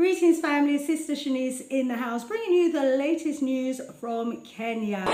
Greetings family, Sister Shanice in the house, bringing you the latest news from Kenya.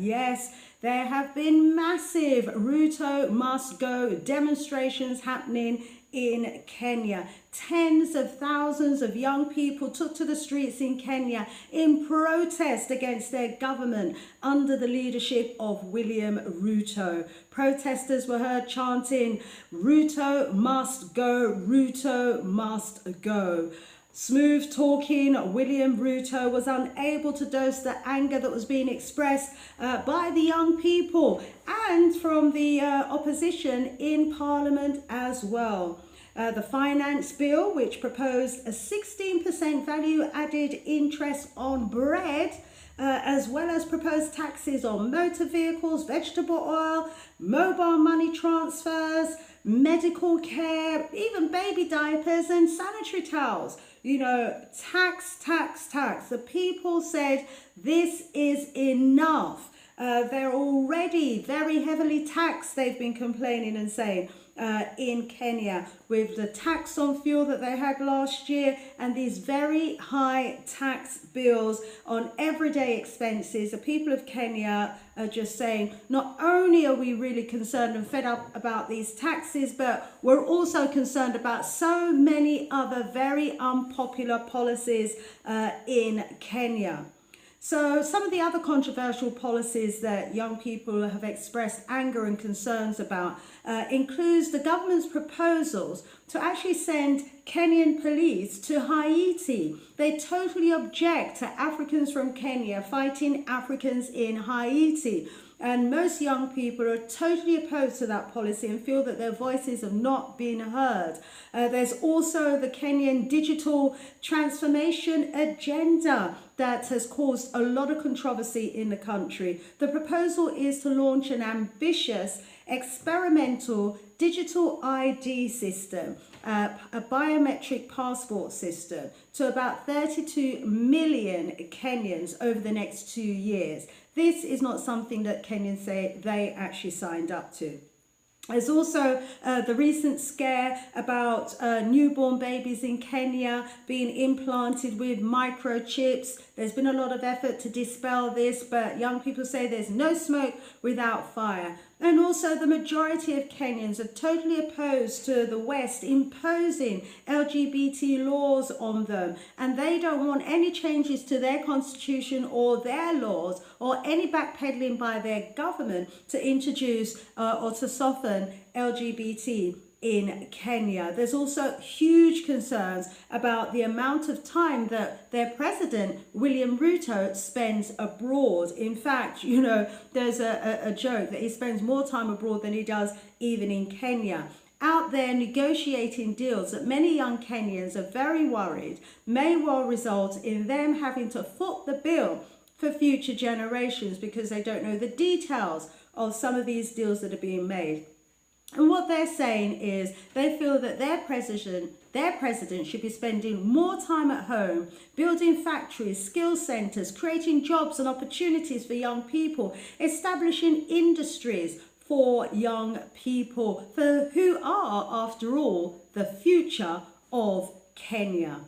Yes, there have been massive RUTO Must Go demonstrations happening in Kenya. Tens of thousands of young people took to the streets in Kenya in protest against their government under the leadership of William Ruto. Protesters were heard chanting, "RUTO must go, RUTO must go." Smooth talking William Ruto was unable to dose the anger that was being expressed by the young people and from the opposition in Parliament as well. The finance bill, which proposed a 16% value added interest on bread, as well as proposed taxes on motor vehicles, vegetable oil, mobile money transfers, medical care, even baby diapers and sanitary towels. You know, tax, tax, tax. The people said this is enough. They're already very heavily taxed, they've been complaining and saying, in Kenya, with the tax on fuel that they had last year and these very high tax bills on everyday expenses. The people of Kenya are just saying, not only are we really concerned and fed up about these taxes, but we're also concerned about so many other very unpopular policies in Kenya. So some of the other controversial policies that young people have expressed anger and concerns about includes the government's proposals to actually send Kenyan police to Haiti. They totally object to Africans from Kenya fighting Africans in Haiti. And most young people are totally opposed to that policy and feel that their voices have not been heard. There's also the Kenyan digital transformation agenda that has caused a lot of controversy in the country. The proposal is to launch an ambitious experimental digital ID system, a biometric passport system, to about 32 million Kenyans over the next 2 years. This is not something that Kenyans say they actually signed up to. There's also the recent scare about newborn babies in Kenya being implanted with microchips. There's been a lot of effort to dispel this, but young people say there's no smoke without fire. And also the majority of Kenyans are totally opposed to the West imposing LGBT laws on them. And they don't want any changes to their constitution or their laws or any backpedaling by their government to introduce or to soften LGBT in Kenya. There's also huge concerns about the amount of time that their president, William Ruto, spends abroad. In fact, you know, there's a joke that he spends more time abroad than he does even in Kenya. Out there negotiating deals that many young Kenyans are very worried may well result in them having to foot the bill for future generations because they don't know the details of some of these deals that are being made. And what they're saying is they feel that their president should be spending more time at home, building factories, skill centres, creating jobs and opportunities for young people, establishing industries for young people, for who are, after all, the future of Kenya.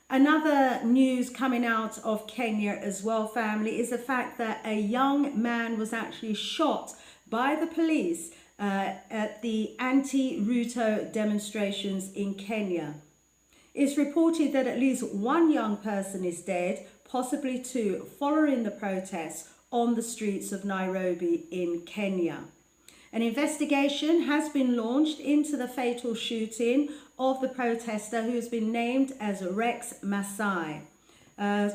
Another news coming out of Kenya as well, family, is the fact that a young man was actually shot by the police at the anti-RUTO demonstrations in Kenya. It's reported that at least one young person is dead, possibly two, following the protests on the streets of Nairobi in Kenya. An investigation has been launched into the fatal shooting of the protester who has been named as Rex Masai.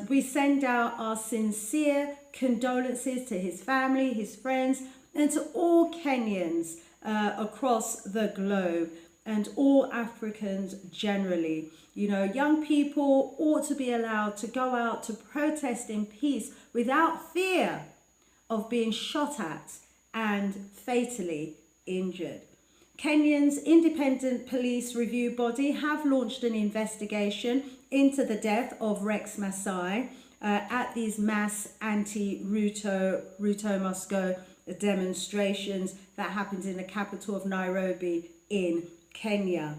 We send out our sincere condolences to his family, his friends, and to all Kenyans across the globe and all Africans generally. You know, young people ought to be allowed to go out to protest in peace without fear of being shot at and fatally injured. Kenya's independent police review body have launched an investigation into the death of Rex Masai. at these mass anti-RUTO Must Go demonstrations that happened in the capital of Nairobi in Kenya.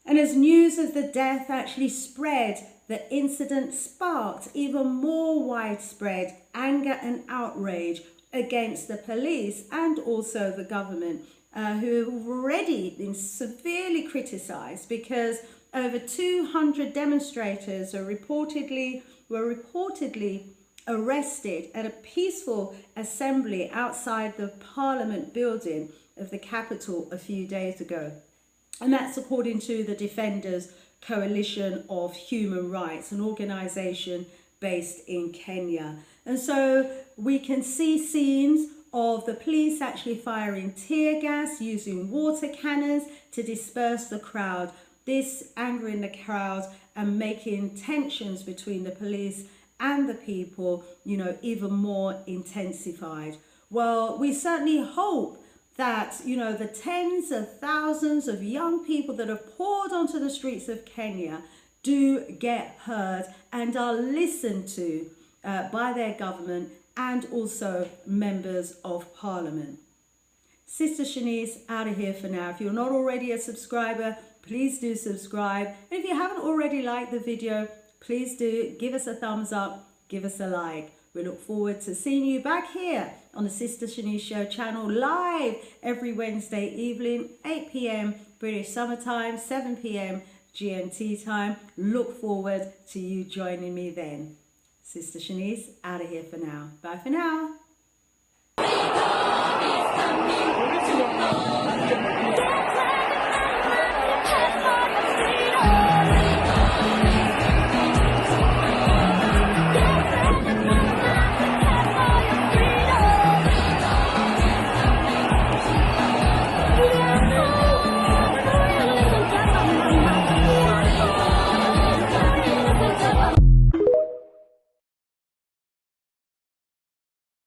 And as news of the death actually spread, the incident sparked even more widespread anger and outrage against the police and also the government, who have already been severely criticised because over 200 demonstrators were reportedly arrested at a peaceful assembly outside the Parliament building of the capital a few days ago. And that's according to the Defenders Coalition of Human Rights, an organisation based in Kenya. And so we can see scenes of the police actually firing tear gas, using water cannons to disperse the crowd, this angering the crowd and making tensions between the police and the people, even more intensified. Well, we certainly hope that, the tens of thousands of young people that have poured onto the streets of Kenya do get heard and are listened to by their government and also members of Parliament. Sister Shanice out of here for now. If you're not already a subscriber, please do subscribe. And if you haven't already liked the video, please do give us a thumbs up, give us a like. We look forward to seeing you back here on the Sister Shanice Show channel live every Wednesday evening, 8 p.m. British Summer Time, 7 p.m. GMT time. Look forward to you joining me then. Sister Shanice out of here for now. Bye for now.